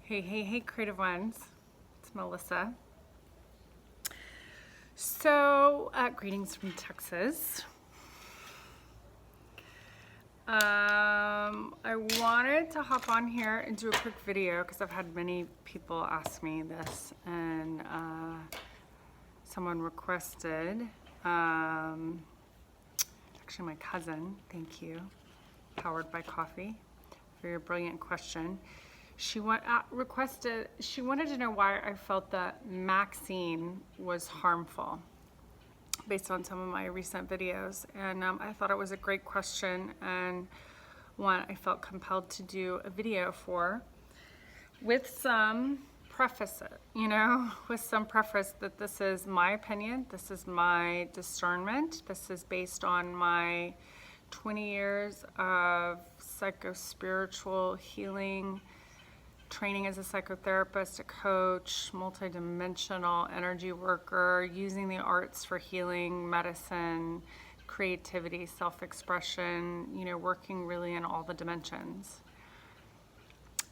Hey, creative ones. It's Melissa. So, greetings from Texas. I wanted to hop on here and do a quick video because I've had many people ask me this, and someone requested, actually my cousin, thank you, Powered by Coffee, for your brilliant question. She wanted to know why I felt that Maxine was harmful based on some of my recent videos. And I thought it was a great question, and one I felt compelled to do a video for, with some preface, with some preface that this is my opinion, this is my discernment, this is based on my 20 years of psycho-spiritual healing, training as a psychotherapist, a coach, multidimensional energy worker, using the arts for healing, medicine, creativity, self-expression, working really in all the dimensions.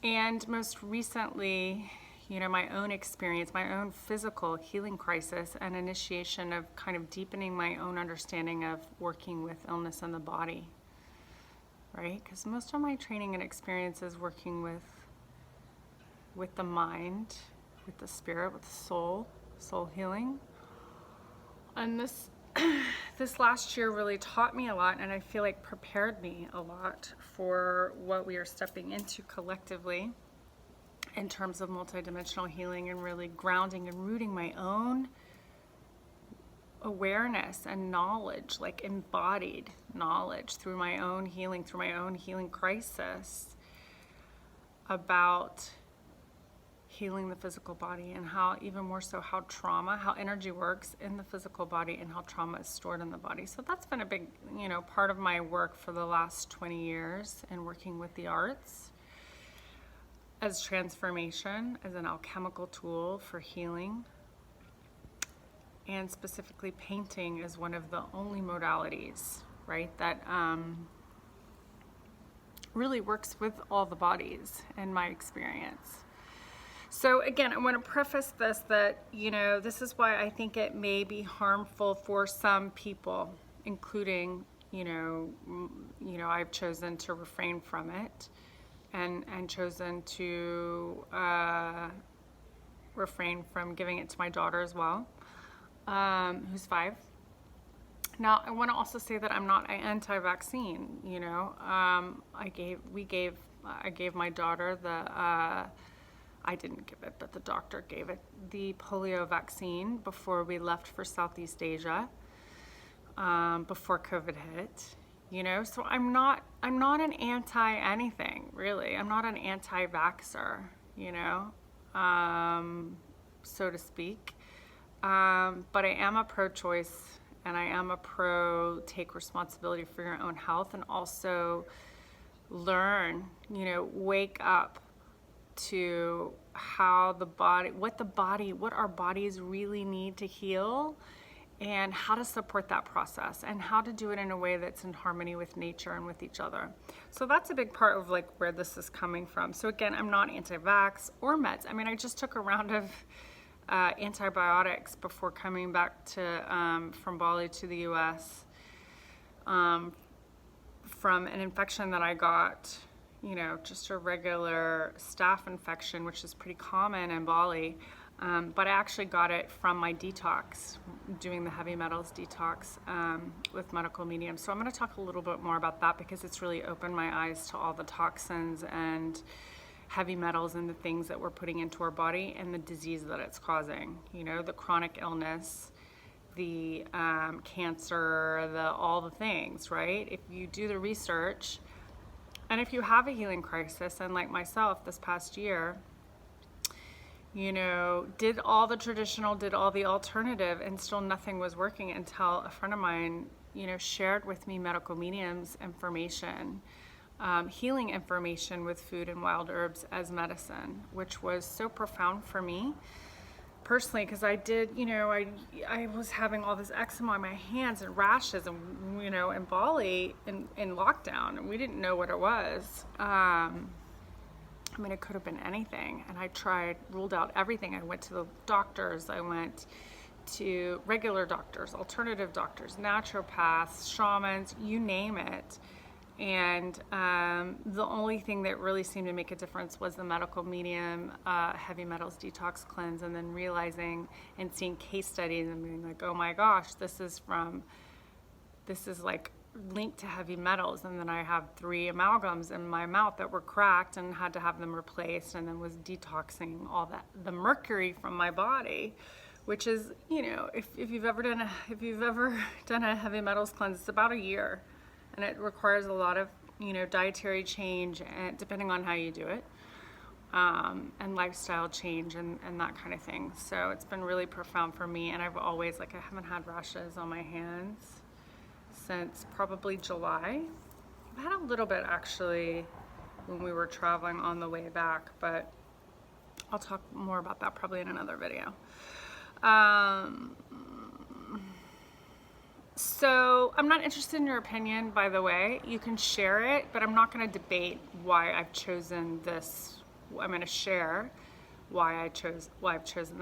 And most recently, my own experience, my own physical healing crisis and initiation of kind of deepening my own understanding of working with illness in the body, right? Because most of my training and experience is working with the mind, with the spirit, with the soul healing. And this last year really taught me a lot, and I feel like prepared me a lot for what we are stepping into collectively in terms of multidimensional healing, and really grounding and rooting my own awareness and knowledge, like embodied knowledge through my own healing crisis, about healing the physical body, and how, even more so, how energy works in the physical body, and how trauma is stored in the body. So that's been a big, part of my work for the last 20 years, and working with the arts as transformation, as an alchemical tool for healing, and specifically painting is one of the only modalities, right, that really works with all the bodies, in my experience. So again, I want to preface this that, this is why I think it may be harmful for some people, including, I've chosen to refrain from it, and chosen to refrain from giving it to my daughter as well, who's 5. Now, I want to also say that I'm not an anti-vaccine. I gave my daughter I didn't give it, but the doctor gave it, the polio vaccine before we left for Southeast Asia, before COVID hit, so I'm not an anti-anything, really. I'm not an anti-vaxxer, so to speak, but I am a pro-choice, and I am a pro-take responsibility for your own health, and also learn, wake up to how what our bodies really need to heal, and how to support that process, and how to do it in a way that's in harmony with nature and with each other. So that's a big part of where this is coming from. So again, I'm not anti-vax or meds. I mean, I just took a round of antibiotics before coming back to from Bali to the US, from an infection that I got, just a regular staph infection, which is pretty common in Bali. But I actually got it from my detox, doing the heavy metals detox with medical mediums. So I'm going to talk a little bit more about that, because it's really opened my eyes to all the toxins and heavy metals and the things that we're putting into our body, and the disease that it's causing, the chronic illness, the cancer, all the things, right? If you do the research, and if you have a healing crisis, and like myself this past year, did all the traditional, did all the alternative, and still nothing was working, until a friend of mine, shared with me medical mediums information, healing information with food and wild herbs as medicine, which was so profound for me personally, because I did, I was having all this eczema on my hands and rashes, and in Bali in lockdown, and we didn't know what it was. I mean, it could have been anything. And I tried, ruled out everything. I went to the doctors. I went to regular doctors, alternative doctors, naturopaths, shamans, you name it. And the only thing that really seemed to make a difference was the medical medium heavy metals detox cleanse, and then realizing and seeing case studies and being like, oh my gosh, this is like linked to heavy metals. And then I have 3 amalgams in my mouth that were cracked and had to have them replaced, and then was detoxing all that, the mercury from my body, which is, you know, if you've ever done a heavy metals cleanse, it's about a year. And it requires a lot of, you know, dietary change, and depending on how you do it, and lifestyle change and that kind of thing. So it's been really profound for me. And I've always, like, I haven't had rashes on my hands since probably July. I've had a little bit actually when we were traveling on the way back, but I'll talk more about that probably in another video. So I'm not interested in your opinion, by the way. You can share it, but I'm not going to debate why I've chosen this. I'm going to share why I've chosen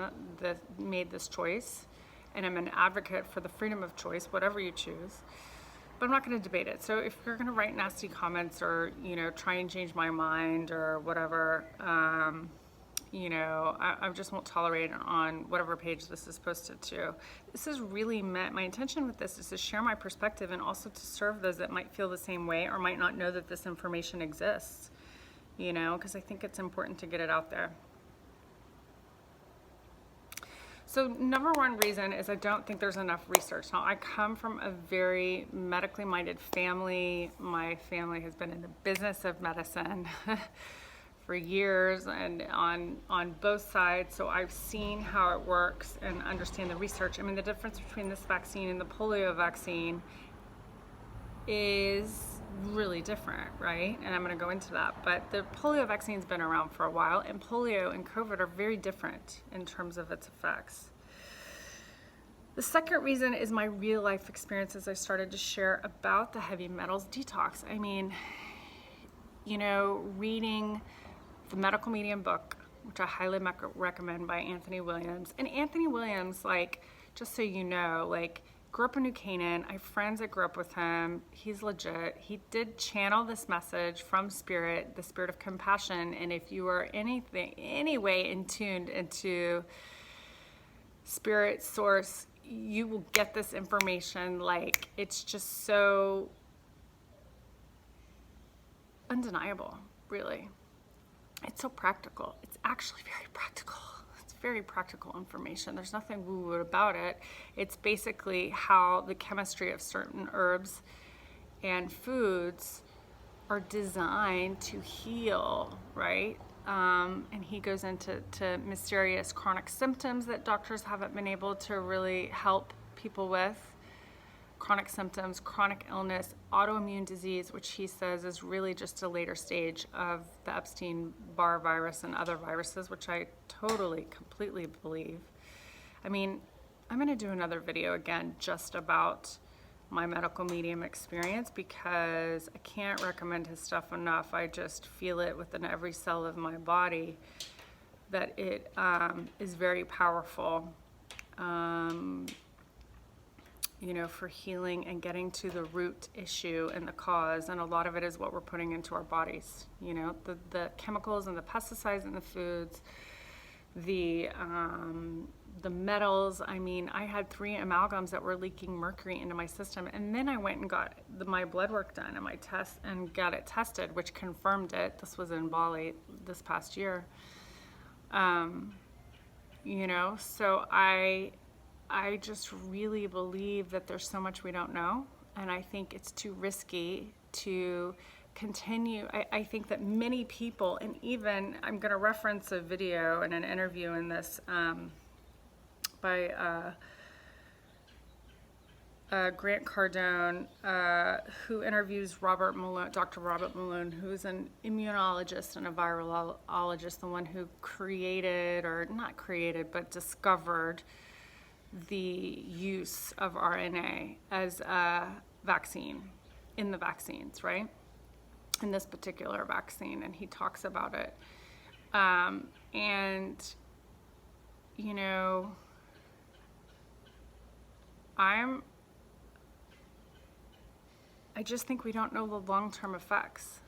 made this choice, and I'm an advocate for the freedom of choice, whatever you choose. But I'm not going to debate it. So if you're going to write nasty comments or, you know, try and change my mind or whatever, you know, I just won't tolerate it on whatever page this is posted to. This is really meant, my intention with this is to share my perspective and also to serve those that might feel the same way or might not know that this information exists, you know, because I think it's important to get it out there. So number one reason is I don't think there's enough research. Now, I come from a very medically minded family. My family has been in the business of medicine for years and on both sides. So I've seen how it works and understand the research. I mean, the difference between this vaccine and the polio vaccine is really different, right? And I'm going to go into that. But the polio vaccine's been around for a while, and polio and COVID are very different in terms of its effects. The second reason is my real life experiences I started to share about the heavy metals detox. I mean, you know, reading the Medical Medium book, which I highly recommend, by Anthony Williams. And Anthony Williams, like, just so you know, like, grew up in New Canaan. I have friends that grew up with him. He's legit. He did channel this message from spirit, the spirit of compassion. And if you are any way in tuned into spirit source, you will get this information. Like, it's just so undeniable, really. It's so practical. It's actually very practical. It's very practical information. There's nothing woo-woo about it. It's basically how the chemistry of certain herbs and foods are designed to heal, right? And he goes into mysterious chronic symptoms that doctors haven't been able to really help people with. Chronic symptoms, chronic illness, autoimmune disease, which he says is really just a later stage of the Epstein-Barr virus and other viruses, which I totally, completely believe. I mean, I'm going to do another video again just about my medical medium experience, because I can't recommend his stuff enough. I just feel it within every cell of my body that it is very powerful. You know, for healing and getting to the root issue and the cause. And a lot of it is what we're putting into our bodies. You know, the chemicals and the pesticides in the foods, the metals. I mean, I had 3 amalgams that were leaking mercury into my system. And then I went and got my blood work done and my test and got it tested, which confirmed it. This was in Bali this past year. You know, so I just really believe that there's so much we don't know, and I think it's too risky to continue. I think that many people, and even I'm going to reference a video and an interview in this by Grant Cardone, who interviews Dr. Robert Malone, who's an immunologist and a virologist, the one who created, or not created, but discovered the use of RNA as a vaccine in the vaccines, right? in this particular vaccine, and he talks about it. And, you know, I just think we don't know the long-term effects.